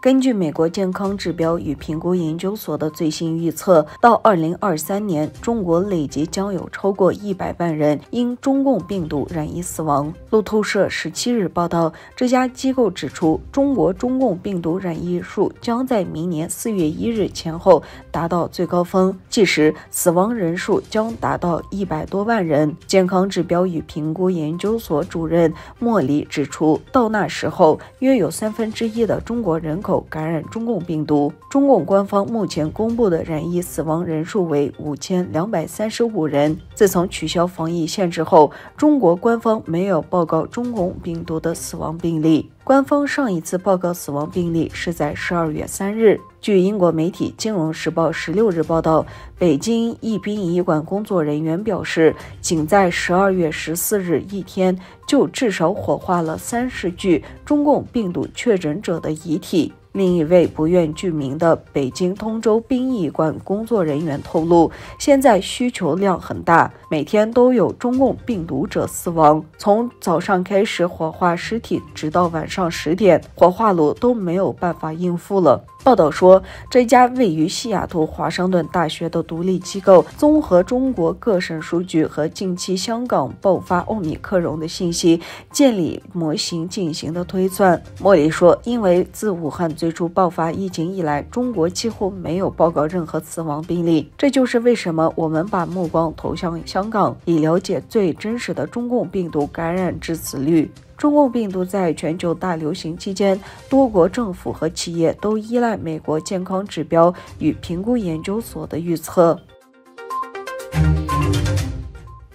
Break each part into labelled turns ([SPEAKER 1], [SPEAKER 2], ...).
[SPEAKER 1] 根据美国健康指标与评估研究所的最新预测，到2023年，中国累计将有超过100万人因中共病毒染疫死亡。路透社17日报道，这家机构指出，中国中共病毒染疫数将在明年4月1日前后达到最高峰，届时死亡人数将达到100多万人。健康指标与评估研究所主任莫里指出，到那时候，约有1/3的中国人口感染中共病毒。中共官方目前公布的染疫死亡人数为5235人。自从取消防疫限制后，中国官方没有报告中共病毒的死亡病例。官方上一次报告死亡病例是在12月3日。据英国媒体《金融时报》16日报道，北京一殡仪馆工作人员表示，仅在12月14日一天，就至少火化了30具中共病毒确诊者的遗体。另一位不愿具名的北京通州殡仪馆工作人员透露，现在需求量很大，每天都有中共病毒者死亡。从早上开始火化尸体，直到晚上10点，火化炉都没有办法应付了。报道说，这家位于西雅图华盛顿大学的独立机构综合中国各省数据和近期香港爆发奥密克戎的信息，建立模型进行的推算。莫里说，因为自武汉最初爆发疫情以来，中国几乎没有报告任何死亡病例，这就是为什么我们把目光投向香港，以了解最真实的中共病毒感染致死率。中共病毒在全球大流行期间，多国政府和企业都依赖美国健康指标与评估研究所的预测。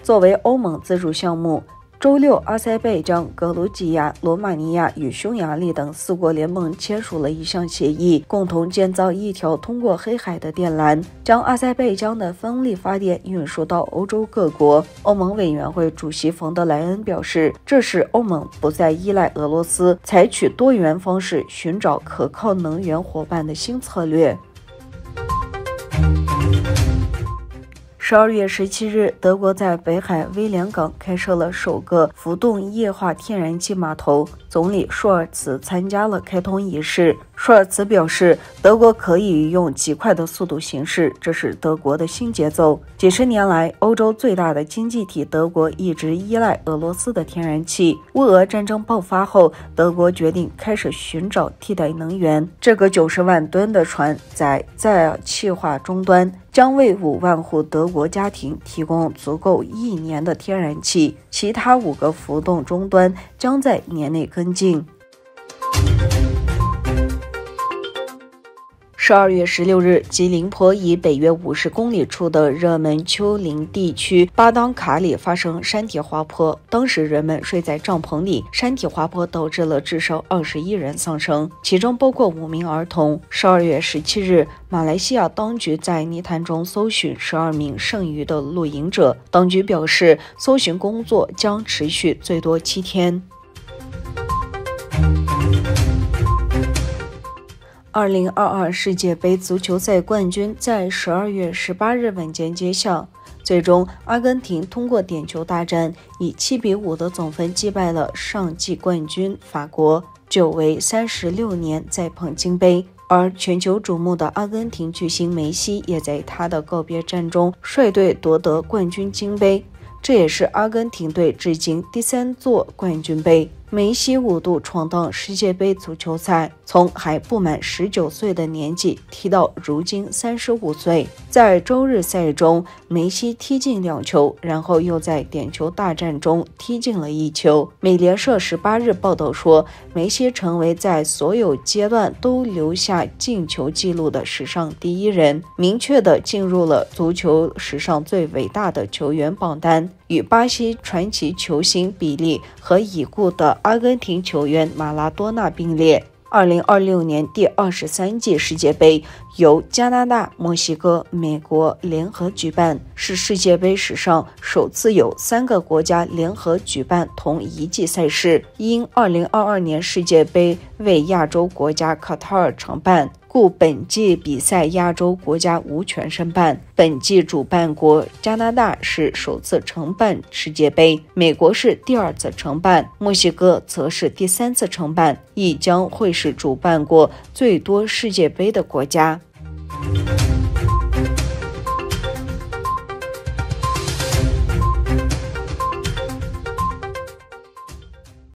[SPEAKER 1] 作为欧盟自主项目，周六，阿塞拜疆、格鲁吉亚、罗马尼亚与匈牙利等4国联盟签署了一项协议，共同建造一条通过黑海的电缆，将阿塞拜疆的风力发电运输到欧洲各国。欧盟委员会主席冯德莱恩表示，这是欧盟不再依赖俄罗斯，采取多元方式寻找可靠能源伙伴的新策略。12月17日，德国在北海威廉港开设了首个浮动液化天然气码头，总理舒尔茨参加了开通仪式。舒尔茨表示，德国可以用极快的速度行事，这是德国的新节奏。几十年来，欧洲最大的经济体德国一直依赖俄罗斯的天然气。乌俄战争爆发后，德国决定开始寻找替代能源。这个90万吨的船载再尔气化终端，将为5万户德国家庭提供足够1年的天然气，其他5个浮动终端将在年内跟进。12月16日，吉林坡以北约50公里处的热门丘陵地区巴当卡里发生山体滑坡，当时人们睡在帐篷里，山体滑坡导致了至少21人丧生，其中包括5名儿童。12月17日，马来西亚当局在泥潭中搜寻12名剩余的露营者，当局表示，搜寻工作将持续最多7天。2022世界杯足球赛冠军在12月18日晚间揭晓，最终阿根廷通过点球大战以7-5的总分击败了上季冠军法国，久违36年再捧金杯。而全球瞩目的阿根廷巨星梅西也在他的告别战中率队夺得冠军金杯，这也是阿根廷队至今第3座冠军杯。梅西5度闯荡世界杯足球赛，从还不满19岁的年纪踢到如今35岁。在周日赛中，梅西踢进2球，然后又在点球大战中踢进了1球。美联社18日报道说，梅西成为在所有阶段都留下进球纪录的史上第1人，明确地进入了足球史上最伟大的球员榜单，与巴西传奇球星比利和已故的阿根廷球员马拉多纳并列。2026年第23届世界杯由加拿大、墨西哥、美国联合举办，是世界杯史上首次有3个国家联合举办同一季赛事。因2022年世界杯为亚洲国家卡塔尔承办，故本届比赛亚洲国家无权申办。本届主办国加拿大是首次承办世界杯，美国是第2次承办，墨西哥则是第3次承办，亦将会是主办过最多世界杯的国家。